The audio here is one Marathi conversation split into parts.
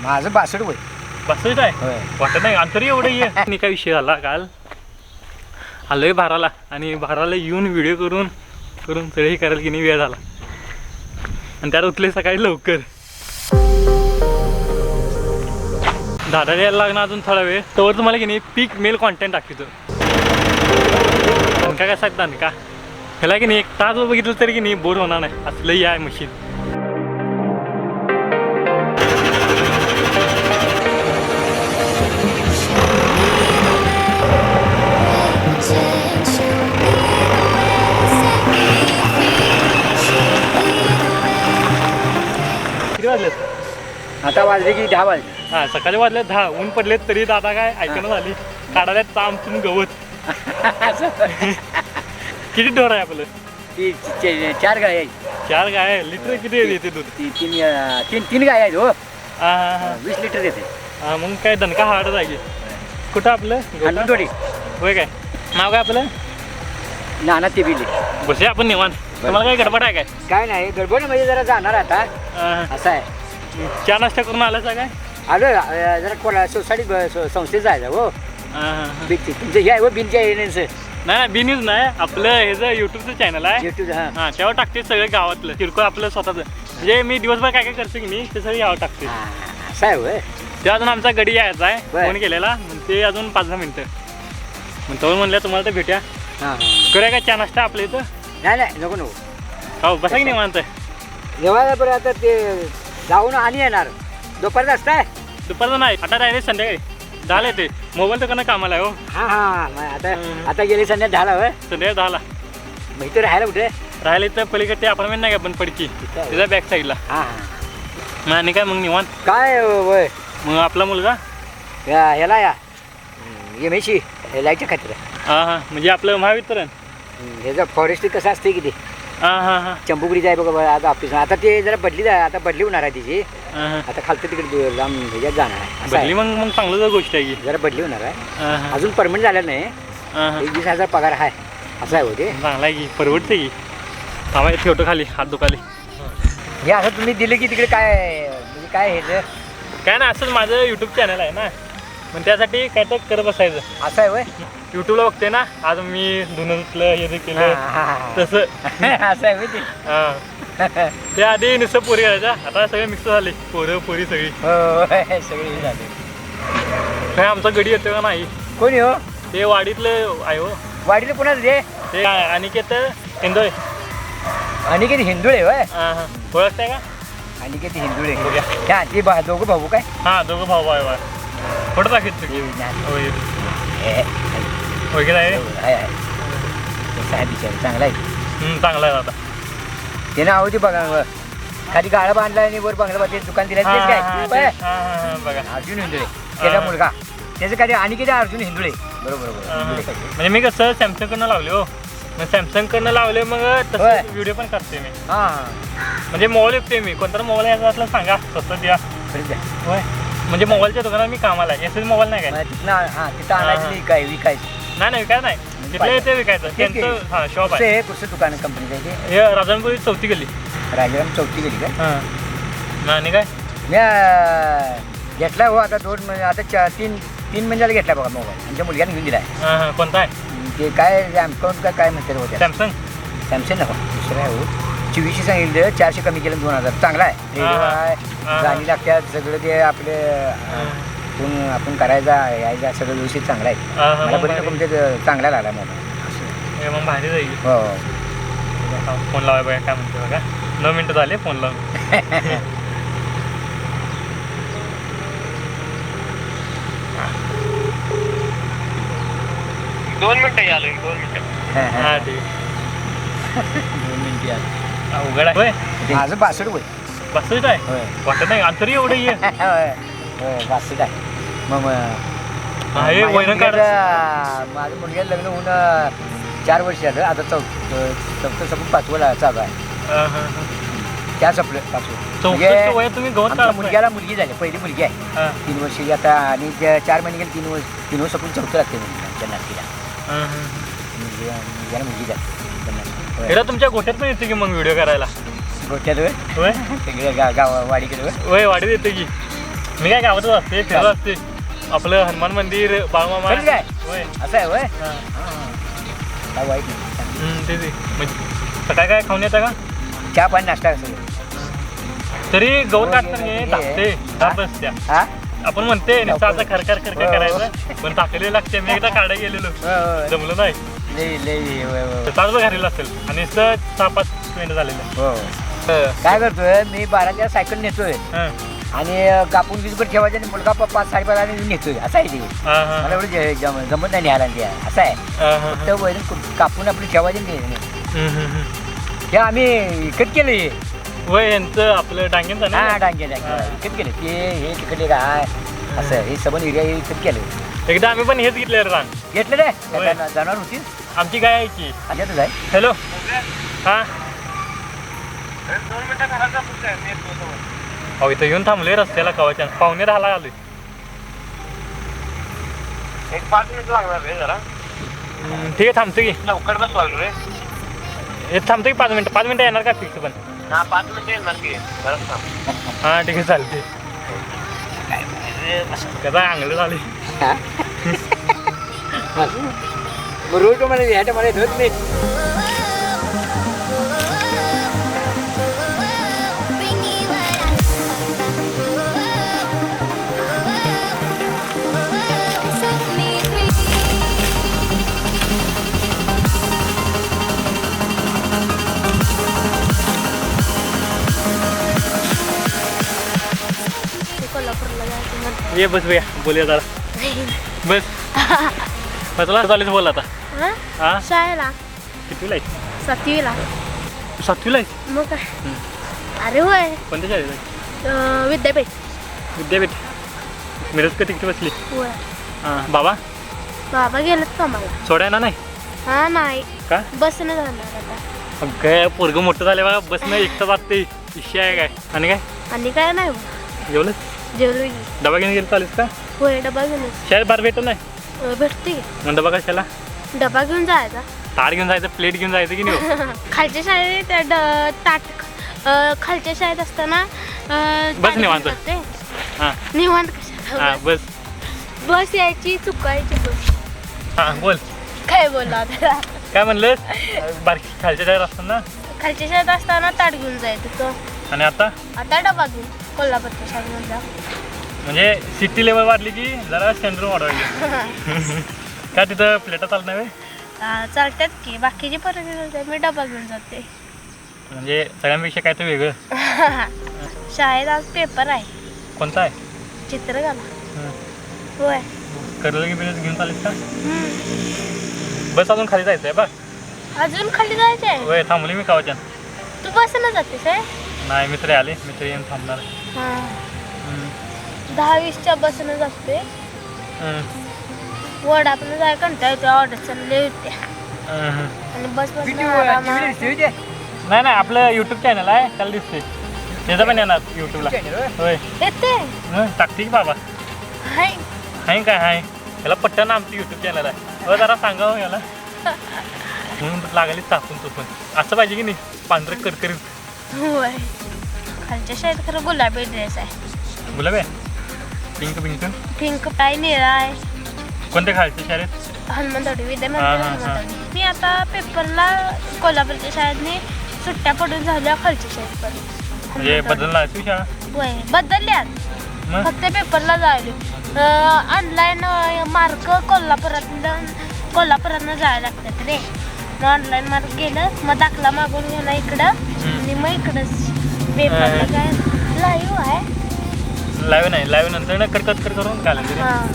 माझं 62 वय. 62 आहे वाटत नाही अंतरी एवढं ये. आणि काय विषय झाला काल आलोय भाराला आणि भाराला येऊन व्हिडिओ करून करून सगळी करायला की नाही वेळ झाला आणि त्यात उठले सकाळी लवकर. दादा यायला लागणार अजून थोडा वेळ तोवर तुम्हाला की नाही पीक मेल कॉन्टेंट दाखवतो. दणका कसा आहे दणका ह्याला की नाही एक तास बघितलं तरी की नाही बोर होणार नाही असलंही आहे मशीन. किती वाजलेत आता वाजले की 10 वाजले. हा सकाळी वाजले 10 ऊन पडलेत तरी दादा काय ऐकणं झाली काढायला तामचून गवत. किती ढोर आहे आपलं? 4 गाय आहेत. 4 गाय लिटर किती येते दूध? 3 गाय आहेत हो. हा हा हा 20 लिटर येते. हा मग काय दणका हार्डच आहे की. कुठं आपलं हलदोडी होय काय नाव काय आपलं? नाना ते बिले. बसे आपण निवांत. तुम्हाला काय गडबड आहे काय? काय नाही गडबड म्हणजे जरा जाणार आता असं आहे. चहा नाश्ता करून आलासा काय? आलो जरा कोणा सोसायटी संस्थेत जायचं हो. तुमचं हे आहे हो बिनच्या येण्याचं. नाही बी न्यूज नाही आपलं हे जे युट्यूबचं चॅनल आहे युट्यूब. हा त्यावर टाकते सगळं गावातलं किरकोळ आपलं स्वतःचं म्हणजे मी दिवसभर काय काय करतो की नाही ते सगळं यावर टाकते. असं आहे होय. ते अजून आमचा गडी यायचा आहे फोन केलेला ते अजून 5-10 मिनिटं मग तो म्हणलं तुम्हाला तर भेट्या करूया काय चहा नाश्ता आपल्या इथं? नाही नको नको हो बसा की नाही म्हणताय जेवायला बरं आता ते जाऊन आणि येणार दुपारचं असताय. दुपारचं नाही आता डायरेक्ट संध्याकाळी 10ला येते मोबाईल तर करणं कामाला आहे हो. हां आता गेले संध्याकाळी 10ला होय. संध्याकाळी 10ला मग इथं राहायला कुठे? राहायला इथं पलीकडे ते अपार्टमेंट नाही का पण पडकी त्याच्या बॅक साईडला. मग आणि काय मग निवांत काय वय मग आपला मुलगा ह्याला या एमएसी लाईटच्या खातिर. हां म्हणजे आपलं महावितरण ह्याचं फॉरेस्ट कसं असते की ते हां चंबुगडीचं आहे बघा आता ऑफिस. आता ते जरा बदली होणार आहे तिची. हां आता खालतं तिकडे लांब ह्याच्यात जाणार आहे. बदली मग चांगलं गोष्ट आहे की जरा बदली होणार आहे. अजून परमनंट झालं नाही. 20,000 पगार आहे असं आहे होते. चांगला आहे की परवडते की. आम्हाला ठेवतो खाली हात दुखाली. हे असं तुम्ही दिलं की तिकडे काय म्हणजे काय हे काय ना असंच माझं यूट्यूब चॅनल आहे ना मग त्यासाठी काय तर करत बसायचं. असं आहे होय. यूट्यूबला बघते ना आज मी धुणं धुतलं हे केलं तसं असं आहे होय ते. हां ते आधी नुसतं पोरी घालायचा आता सगळे मिक्स झाले पोरं पोरी सगळी. हो सगळे झाले. काय आमचा गडी येतो का नाही? कोणी हो? ते वाडीतलं आहे हो. वाडीला कोणाचं रे? ते अनिकेत हिंदोळे. अनिकेत हिंदुळे होय. हां ओळखताय का? अनिकेत हिंदुळे ह्या ते दोघं भाऊ काय? हां दोघं भाऊ आहे बा फोटो दाखवत वगैरे आहे चांगला आहे. चांगला आहे आता ते नाव होती बघा खाली गाळा बांधला आणि वर बांगला बांधले दुकान दिलं काय बघा अर्जुन हिंदुळे त्याचा मुलगा त्याचं काय अनिकेत अर्जुन हिंदुळे बरोबर. म्हणजे मी कसं सॅमसंग कडनं लावले हो मग सॅमसंग कडनं लावले मग तसं व्हिडिओ पण करते मी. म्हणजे मोबाईल विकते मी कोणता मोबाईल यायचा असलं सांगा तसं द्या होय. म्हणजे मोबाईलच्या दुकानात मी कामाला आहे. एस मोबाईल नाही काय तिथं आणायचं काय विकायचं नाही विकायचं नाही तिथलं ते विकायचं त्यांचं हां शॉप आहे. कुठचं दुकान कंपनीचं आहे? हे राजारामपुरी चौथी गल्ली. राजाराम चौथी गेली काय? हां आणि काय मी घेतला हो आता 2 महिने आता 3 महिन्याला घेतला बघा मोबाईल. आमच्या मुलग्याने घेऊन दिला आहे. हां काय ते काय अकाउंट काय म्हणतात होत्या सॅमसंग नको दुसरं आहे हो. 2400 सांगितलं 400 कमी केलं 2000 चांगला आहे. रेडिओ आहे गाणी लागतात सगळं ते आपले आपण करायचा यायचा सगळं व्यवस्थित चांगलं आहे. मला बरं तुमच्या चांगला लागला मोबाईल मग भारी जाईल. हो फोन लावाय बघा काय म्हणते बघा 9 मिनिटं झाले फोन लावून. दोन मिनिटं आलो 2 मिनिटं. हां ठीक आहे 2 मिनिटं उघड आहे. माझं 62 वय. 62 आहे वाटत नाही अंतरी एवढं ये 62 आहे. मग माझं मुलग्याला लग्न होऊन 4 वर्ष झालं. आता चौथं सपून 5वं चालू आहे. त्या सपलं 5वं तुम्ही गवत मुलग्याला मुलगी झाली पहिली मुलगी आहे 3 वर्षाची आता आणि 4 महिने गेले 3 वर्ष सपून 4थं लागते मुलगा नातीला. मुलग्याला मुलगी झाली. तुमच्या गोठ्यात पण येते की मग व्हिडिओ करायला? गोठ्यात होय गाव वाडीकडे होय वाडीत येते की मी काय गावातच असते फिरत असते आपलं हनुमान मंदिर बाळमामा खरंच काय होय असं आहे होय हा. काय वाईट नाही ते म्हणजे सकाळी काय खाऊन येतं का चहा पाणी नाश्ता असं तरी गवत काढताना धाकते धाप असत्या हा आपण म्हणते नुसतं आता खरखर खरखर करायचं पण टाकलेलं लागते मी एकदा काढा गेलेलो जमलं नाही लई लई तासभर घालेलं असेल आणि नुसतं 6-5 मिनिटं झालेलं हो काय करतोय मी 12च्या सायकल नेतोय आणि कापून वीजभर ठेवायचं आणि मुलगा 5-5:30 आणि नेतोय असं आहे ते मला एवढं जमत नाही न्यायला ते असं आहे फक्त वैरण कापून आपली ठेवायची नाही हे आम्ही इकत केलं वय यांचं आपलं डांगेंचं ना हा डांगे इकत केलं ते हे तिकडे काय असं हे सबन एरिया हे इकत केलं एकदा आम्ही पण हेच घेतलं रान घेतलं रे जाणार होती आमची गाय आहे की आल्यातच आहे हॅलो हा हो इथं येऊन थांबलोय रस्त्याला कवाच्या 9:45 आलोय 5 मिनिट लागणार रे जरा ठीक आहे थांबतो की लवकर बस लागलो रे हे थांबतो की 5 मिनिटं येणार का फिक्स पण हा 5 मिनिटं येणार की बरं थांब हां ठीक आहे चालते कसा अंगलं झाले रोज मला ह्या मला धरत नाही कोल्हापूरला जायचं ये बस भैया बोलूया जरा बस बसला चालेल बोल आता हा शाळेला कितवीला आहे 7वीला तू 7वीला आहे मग काय अरे होय कोणत्या शाळेत आहे विद्यापीठ विद्यापीठ मिरज का तिकडे बसली होय हां बाबा बाबा गेलेत का मला सोडायला नाही हा नाही का बसने जाणार आता काय पोरगं मोठं झाले बा बसनं एकटं जाते इश्य आहे काय आणि काय आणि काय नाही जेवलंच जेवलो की डबा घेऊन गेलं चालेल का होय डबा घेऊन शाळेत बाहेर भेटत नाही भेटते मग डबा कशाला डबा घेऊन जायचा ताट घेऊन जायचं प्लेट घेऊन जायचं की नाही खालच्या शाळेत ताट खालच्या शाळेत असताना बस निवांत. हां निवांत कशाला हां बस बस यायची चुकायची बस हां बोल काय बोलला आता काय म्हणलं बारकी खालच्या शाळेत असताना खालच्या शाळेत असताना ताट घेऊन जायचं तो आणि आता आता डबा घेऊन कोल्हापूरच्या शाळेत जा म्हणजे सिटी लेवल वाढली की जरा स्टँडर्ड वाढवायची काय तिथं प्लेटा चालत नाही चालतात की बाकीचे पर्यंत मी डबा घेऊन जाते म्हणजे सगळ्यांपेक्षा काय तर वेगळं शाळेत आज पेपर आहे कोणता आहे चित्रकला होय करलं की बिलच घेऊन चालेल का बस अजून खाली जायचं आहे बघ अजून खाली जायचं आहे होय थांबली मी कावाच्या तू बसनं जातेस आहे नाही मित्र आले मित्र येऊन थांबणार हां 10-20च्या बसनं जाते वडापाव जाय कंटाळा येतो ऑर्डर चालले होते आणि बस नाही नाही आपलं यूट्यूब चॅनल आहे त्याला दिसते त्याचं पण येणार यूट्यूबला होय येते टाकते की बाबा हाय हाय काय हाय याला पट्टन आमचं यूट्यूब चॅनल आहे हो जरा सांगावं याला म्हणून लागली चापून चुपून असं पाहिजे की नाही पांढरं करकरीत होय खालच्या शाळेत खरं गुलाबी ड्रेस आहे गुलाबी पिंक पिंक पिंक काय निळा आहे कोणत्या खालच्या शाळेत हनुमंतवाडी विद्यामंदिर मी आता पेपरला कोल्हापूरच्या शाळेतनी सुट्ट्या पडून झाल्या खालच्या शाळेत पण म्हणजे बदलला तू शाळा होय बदलल्यात मग फक्त पेपरला जायलो ऑनलाईन मार्क कोल्हापुरातनं जायला लागतात रे मग ऑनलाईन मार्क गेलं मग दाखला मागून गेला इकडं आणि मग इकडंच पेपरला काय लाईव्ह आहे लाईव्ह नाही लाईव्ह नंतर ना कट करून घालायचं तरी हां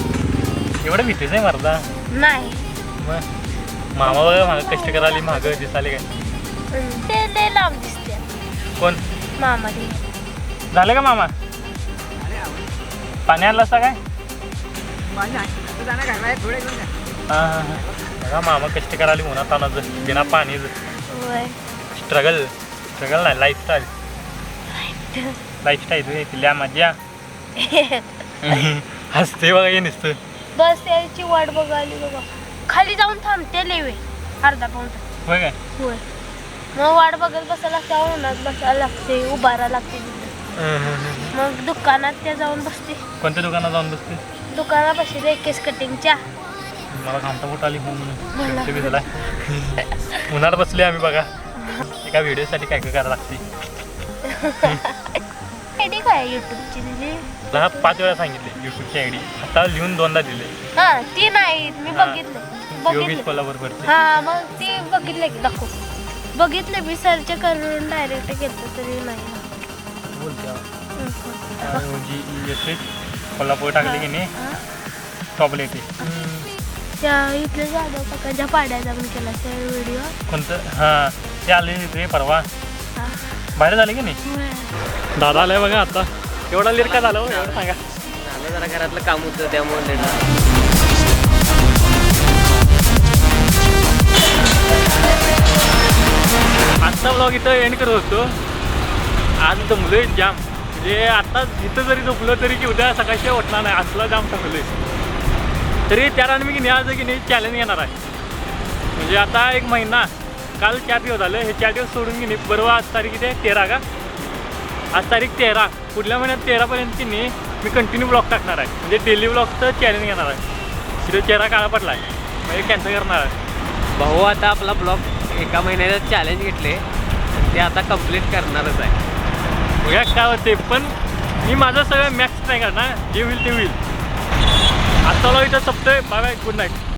एवढं भीतीच आहे मर्दा नाही मग मामा बघा मागं कष्ट करायला मागं दिसाले काय ते लय लांब दिसते कोण मामा ते झालं का मामा पाणी आणलं असता काय हां हां हां बघा मामा कष्ट करायला उन्हात तानाचं बिना पाणीचं होय स्ट्रगल नाही लाईफस्टाईल लाईफस्टाईल तिला मजा हसते बघा हे नुसतं बस यायची वाट बघायली बघा खाली जाऊन थांबते लेवे अर्धा पाऊण तास होय काय होय मग वाट बघत बसायला लागते उन्हात बसायला लागते उभारा लागते तिथे मग दुकानात त्या जाऊन बसते. कोणत्या दुकानात जाऊन बसते? दुकानापाशी ते केस कटिंगच्या. मला घामटा फुट आली म्हणून मला. शेवटी झाला. उन्हात बसले आम्ही बघा. एका व्हिडिओसाठी काय काय करायला लागते. आयडी काय युट्यूबची तुझी? मला 5 वेळा सांगितले युट्यूबची आयडी. आता लिहून 2दा दिले. हा ती नाही मी हा. बघितलं योगेश कोल्हापूरवरचे. हा मग ती बघितलं की दाखव. बघितलं मी सर्च करून डायरेक्ट घेतलं तरी नाही. कोल्हापूर टाकले की नाही हा. टॉपला येते. त्या इथल्या जाधव काकाच्या पाड्याचा पण केला सर व्हिडिओ. कोणतं? हां ते आले ते परवा बाहेर झाले की नाही. दादा आलाय बघा आता. एवढा लेट का झालं हो? एवढं सांगा. झालं जरा घरातलं काम होतं त्यामुळे लेट. आजचा ब्लॉग इथं एंड करत होतो. आज जमलोय जाम. म्हणजे आता इथं जरी झोपलं तरी की उद्या सकाळशी उठणार नाही असला जाम टाकलोय. तरी त्या मी की नाही आज की नाही चॅलेंज घेणार आहे. म्हणजे आता 1 महिना काल 4 दिवस झाले. हे 4 दिवस सोडून की नाही बरोबर आज तारीख इथे 13 का. आज तारीख 13. पुढल्या महिन्यात 13पर्यंत की नाही मी कंटिन्यू ब्लॉग टाकणार आहे. म्हणजे डेली ब्लॉगचं चॅलेंज घेणार आहे. तिथे चेहरा काळा पडला आहे म्हणजे कॅन्सल करणार आहे. भाऊ आता आपला ब्लॉग 1 महिन्याचं चॅलेंज घेतले ते आता कंप्लीट करणारच आहे. बघा काय होते. पण मी माझं सगळं मॅक्स नाही करणार. जे होईल ते होईल. आता इथं सप्ताह. Bye bye. Good night.